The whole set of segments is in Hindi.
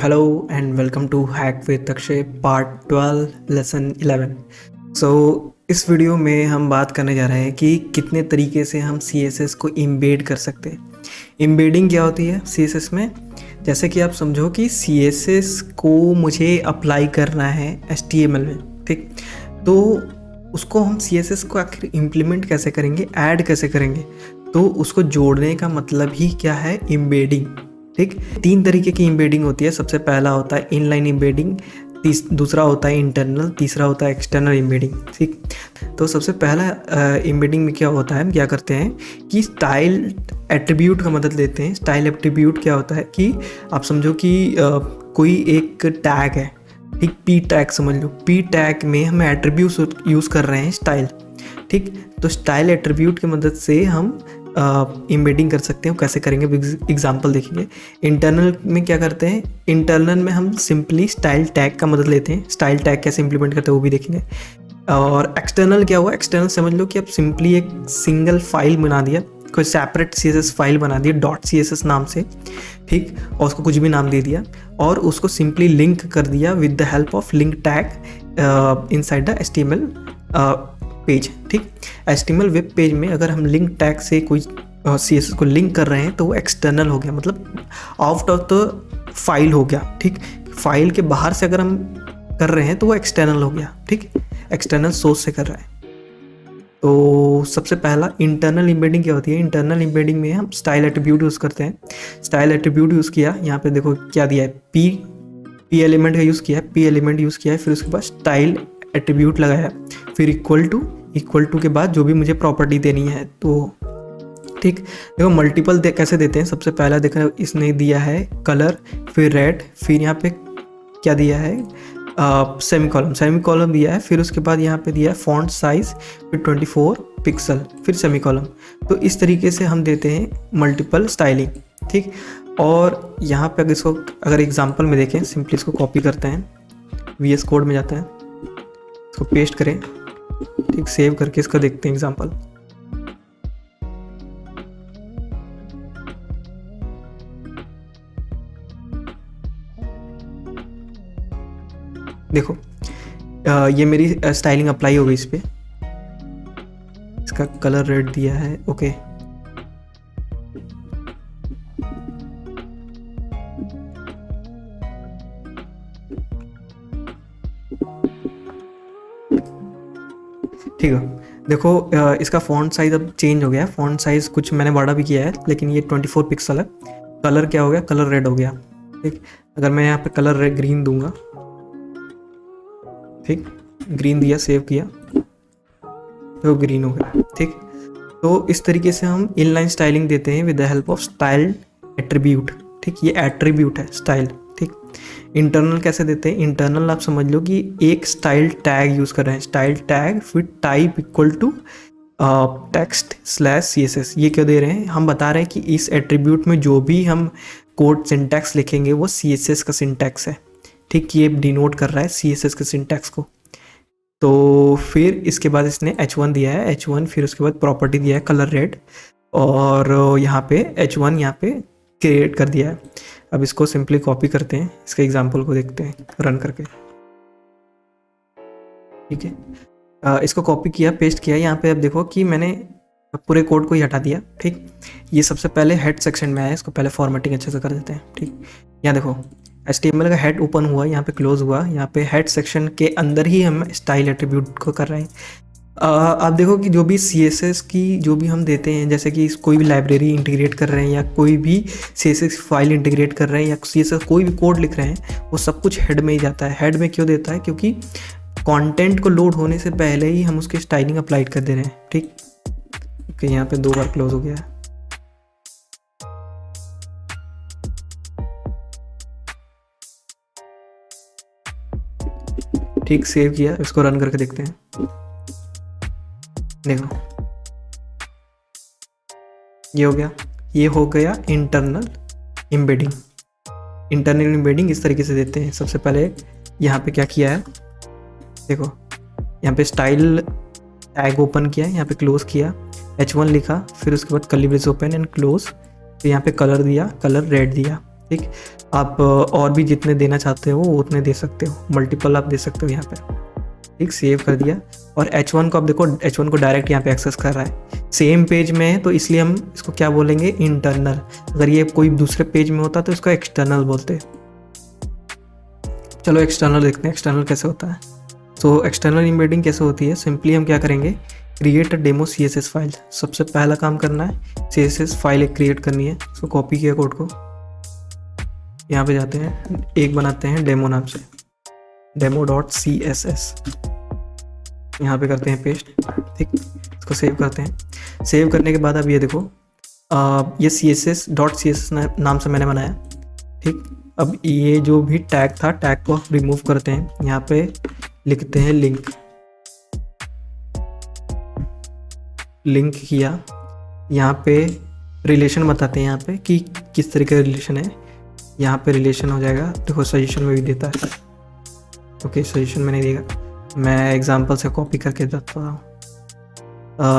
hello and welcome to Hack with Akshay Part 12 Lesson 11। इस वीडियो में हम बात करने जा रहे हैं कि कितने तरीके से हम CSS को इम्बेड कर सकते हैं। इम्बेडिंग क्या होती है CSS में? जैसे कि आप समझो कि CSS को मुझे अप्लाई करना है HTML में, ठीक? तो उसको हम CSS को आखिर इम्प्लीमेंट कैसे करेंगे, ऐड कैसे करेंगे? तो उसको जोड़ने का मतलब ही क्या है? इम्बेडिंग। ठीक, 3 तरीके की इम्बेडिंग होती है। सबसे पहला होता है इनलाइन इम्बेडिंग, दूसरा होता है इंटरनल, तीसरा होता है एक्सटर्नल इम्बेडिंग। ठीक, तो सबसे पहला इम्बेडिंग में क्या होता है, हम क्या करते हैं कि स्टाइल एट्रीब्यूट का मदद लेते हैं। स्टाइल एट्रीब्यूट क्या होता है कि आप समझो कि कोई एक टैग है, ठीक, पी टैग समझ लो। पी टैग में हम एट्रीब्यूट यूज़ कर रहे हैं स्टाइल, ठीक। तो स्टाइल एट्रीब्यूट की मदद से हम इम्बेडिंग कर सकते हैं। कैसे करेंगे, एग्जांपल देखेंगे। इंटरनल में क्या करते हैं, इंटरनल में हम सिंपली स्टाइल टैग का मदद लेते हैं। स्टाइल टैग कैसे इंप्लीमेंट करते हैं वो भी देखेंगे। और एक्सटर्नल क्या हुआ, एक्सटर्नल समझ लो कि आप सिंपली एक सिंगल फाइल बना दिया, कोई सेपरेट CSS फाइल बना दिया .css नाम से, ठीक, और उसको कुछ भी नाम दे दिया और उसको सिंपली लिंक कर दिया with the help of link tag inside the HTML page, ठीक। HTML वेब पेज में अगर हम लिंक टैग से कोई CSS को लिंक कर रहे हैं तो वो एक्सटर्नल हो गया, मतलब आउट ऑफ द फाइल हो गया, ठीक। फाइल के बाहर से अगर हम कर रहे हैं तो वो एक्सटर्नल हो गया, ठीक, एक्सटर्नल सोर्स से कर रहे हैं। तो सबसे पहला इंटरनल इम्बेडिंग क्या होती है। इंटरनल इम्बेडिंग में हम स्टाइल एट्रीब्यूट यूज़ करते हैं। स्टाइल एट्रीब्यूट यूज़ किया, यहाँ पे देखो क्या दिया है, पी एलिमेंट का यूज़ किया है, पी एलिमेंट यूज़ किया है, फिर उसके बाद स्टाइल एट्रीब्यूट लगाया, फिर इक्वल टू के बाद जो भी मुझे प्रॉपर्टी देनी है, तो ठीक। देखो मल्टीपल कैसे देते हैं। सबसे पहला देखो इसने दिया है कलर, फिर रेड, फिर यहाँ पे क्या दिया है, सेमी कॉलम दिया है, फिर उसके बाद यहाँ पे दिया है फॉन्ट साइज, फिर 24 पिक्सल, फिर सेमी कॉलम। तो इस तरीके से हम देते हैं मल्टीपल स्टाइलिंग, ठीक। और यहाँ पे अगर इसको एग्जांपल में देखें, सिंपली इसको कॉपी करते हैं, VS कोड में जाते हैं, इसको पेस्ट करें, ठीक, सेव करके इसका देखते हैं एग्जांपल। देखो ये मेरी स्टाइलिंग अप्लाई हो गई इस पे, इसका कलर रेड दिया है, ओके। ठीक है, देखो इसका फॉन्ट साइज अब चेंज हो गया है। फॉन्ट साइज कुछ मैंने बड़ा भी किया है, लेकिन ये 24 पिक्सल है। कलर क्या हो गया, कलर रेड हो गया, ठीक। अगर मैं यहाँ पे कलर रेड ग्रीन दूंगा, ठीक, ग्रीन दिया, सेव किया तो ग्रीन हो गया, ठीक। तो इस तरीके से हम इनलाइन स्टाइलिंग देते हैं with the help of style attribute, ठीक। ये एट्रीब्यूट है स्टाइल, ठीक। इंटरनल कैसे देते हैं, इंटरनल आप समझ लो कि एक स्टाइल टैग यूज़ कर रहे हैं, स्टाइल टैग फिर type equal to text slash CSS। ये क्यों दे रहे हैं, हम बता रहे हैं कि इस एट्रीब्यूट में जो भी हम कोड सिंटैक्स लिखेंगे वो CSS का सिंटैक्स है, ठीक। ये डिनोट कर रहा है CSS के सिंटैक्स को। तो फिर इसके बाद इसने H1 दिया है, H1, फिर उसके बाद प्रॉपर्टी दिया है कलर रेड, और यहाँ पे H1 यहाँ पे क्रिएट कर दिया है। अब इसको सिंपली कॉपी करते हैं, इसके एग्जांपल को देखते हैं रन करके, ठीक है। इसको कॉपी किया, पेस्ट किया, यहाँ पे अब देखो कि मैंने पूरे कोड को ही हटा दिया, ठीक। ये सबसे पहले हेड सेक्शन में आया, इसको पहले फॉर्मेटिंग अच्छे से कर देते हैं, ठीक। यहाँ देखो HTML का हेड ओपन हुआ, यहाँ पे क्लोज हुआ, यहाँ पे हेड सेक्शन के अंदर ही हम स्टाइल एट्रीब्यूट को कर रहे हैं। आप देखो कि जो भी CSS की जो भी हम देते हैं, जैसे कि कोई भी लाइब्रेरी इंटीग्रेट कर रहे हैं या कोई भी CSS फाइल इंटीग्रेट कर रहे हैं या CSS कोई भी कोड लिख रहे हैं, वो सब कुछ हेड में ही जाता है। हेड में क्यों देता है, क्योंकि कंटेंट को लोड होने से पहले ही हम उसकी स्टाइलिंग अप्लाई कर दे रहे हैं, ठीक। ओके, यहाँ पे 2 बार क्लोज हो गया है, ठीक, सेव किया, इसको रन करके देखते हैं। देखो ये हो गया इंटरनल इम्बेडिंग। इंटरनल इम्बेडिंग इस तरीके से देते हैं। सबसे पहले यहाँ पे क्या किया है, देखो यहाँ पे स्टाइल टैग ओपन किया, यहाँ पे क्लोज किया, H1 लिखा, फिर उसके बाद curly brace open and close, फिर यहाँ पे कलर दिया, कलर रेड दिया, ठीक, आप और भी जितने देना चाहते हो उतने दे सकते हो, मल्टीपल आप दे सकते हो यहाँ पे। ठीक, सेव कर दिया। और H1 को आप देखो, H1 को डायरेक्ट यहाँ पे एक्सेस कर रहा है, सेम पेज में है तो इसलिए हम इसको क्या बोलेंगे, इंटरनल। अगर ये कोई दूसरे पेज में होता तो इसको एक्सटर्नल बोलते। चलो एक्सटर्नल देखते हैं, एक्सटर्नल कैसे होता है। तो एक्सटर्नल एम्बेडिंग कैसे होती है, सिंपली हम क्या करेंगे, create a demo CSS file. सबसे पहला काम करना है, CSS फाइल एक क्रिएट करनी है। इसको कॉपी किया कोड को, यहाँ पे जाते हैं, एक बनाते हैं डेमो नाम से, demo.css, यहाँ पे करते हैं पेस्ट। ठीक, इसको सेव करते हैं। सेव करने के बाद अब ये देखो, ये CSS.css नाम से मैंने बनाया। ठीक, अब ये जो भी टैग था, टैग को रिमूव करते हैं, यहाँ पे लिखते हैं लिंक। लिंक किया, यहाँ पे रिलेशन बताते हैं, यहाँ पे कि किस तरीके का रिलेशन है। यहाँ पे रिलेशन हो जाएगा, देखो सजेशन में भी देता है। ओके, सजेशन में नहीं देगा, मैं एग्जांपल से कॉपी करके देता हूँ।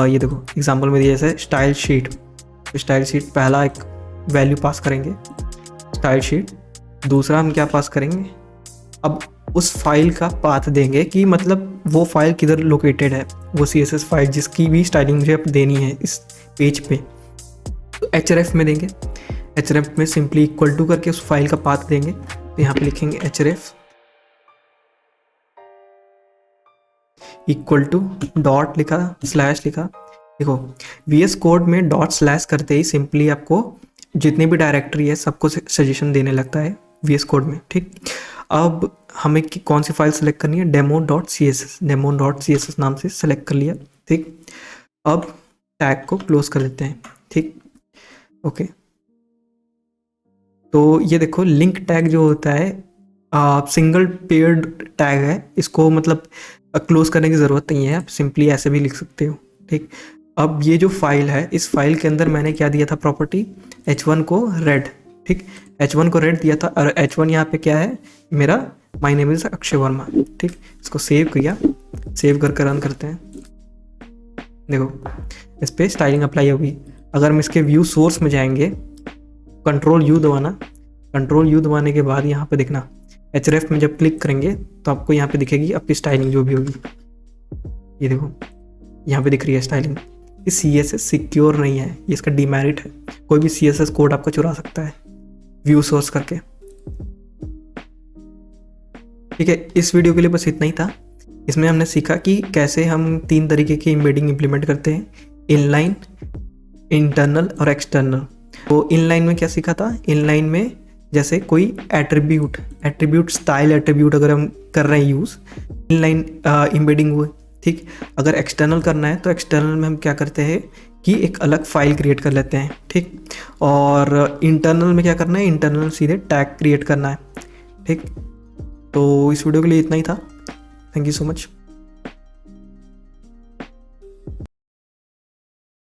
ये देखो एग्जांपल में दिया जैसे स्टाइल शीट। स्टाइल शीट पहला एक वैल्यू पास करेंगे, स्टाइल शीट। दूसरा हम क्या पास करेंगे, अब उस फाइल का पाथ देंगे कि मतलब वो फाइल किधर लोकेटेड है, वो CSS फाइल जिसकी भी स्टाइलिंग मुझे अब देनी है इस पेज पे, तो href में देंगे। href में सिंपली इक्वल टू करके उस फाइल का पाथ देंगे। तो यहाँ पे लिखेंगे href इक्वल टू डॉट लिखा, स्लैश लिखा। देखो VS कोड में डॉट स्लैश करते ही सिंपली आपको जितनी भी डायरेक्टरी है सबको सजेशन देने लगता है VS कोड में। ठीक, अब हमें कौन सी फाइल सेलेक्ट करनी है, demo.css नाम से सेलेक्ट कर लिया। ठीक, अब टैग को क्लोज कर देते हैं। ठीक, ओके, तो ये देखो लिंक टैग जो होता है सिंगल पेयर्ड टैग है, इसको मतलब क्लोज करने की ज़रूरत नहीं है, आप सिंपली ऐसे भी लिख सकते हो। ठीक, अब ये जो फाइल है, इस फाइल के अंदर मैंने क्या दिया था, प्रॉपर्टी H1 को रेड। ठीक, H1 को रेड दिया था, और H1 यहाँ पे क्या है, मेरा my name is Akshay Verma. ठीक, इसको सेव किया, सेव करके रन करते हैं। देखो इस पर स्टाइलिंग अप्लाई होगी। अगर हम इसके व्यू सोर्स में जाएंगे, कंट्रोल यू दबाना, कंट्रोल यू दबाने के बाद यहाँ पे देखना, href में जब क्लिक करेंगे तो आपको यहाँ पे दिखेगी आपकी स्टाइलिंग जो भी होगी। ये देखो यहाँ पे दिख रही है स्टाइलिंग। ये CSS सिक्योर नहीं है, ये इसका डिमेरिट है। कोई भी CSS कोड आपका चुरा सकता है व्यू सोर्स करके। ठीक है, इस वीडियो के लिए बस इतना ही था। इसमें हमने सीखा कि कैसे हम 3 तरीके की एम्बेडिंग इम्प्लीमेंट करते हैं, इनलाइन, इंटरनल और एक्सटर्नल। तो इनलाइन में क्या सीखा था, इनलाइन में जैसे कोई एट्रीब्यूट स्टाइल एट्रीब्यूट अगर हम कर रहे हैं यूज़, इनलाइन एम्बेडिंग हुए। ठीक, अगर एक्सटर्नल करना है तो एक्सटर्नल में हम क्या करते हैं कि एक अलग फाइल क्रिएट कर लेते हैं। ठीक, और इंटरनल में क्या करना है, इंटरनल सीधे टैग क्रिएट करना है। ठीक, तो इस वीडियो के लिए इतना ही था। Thank you so much.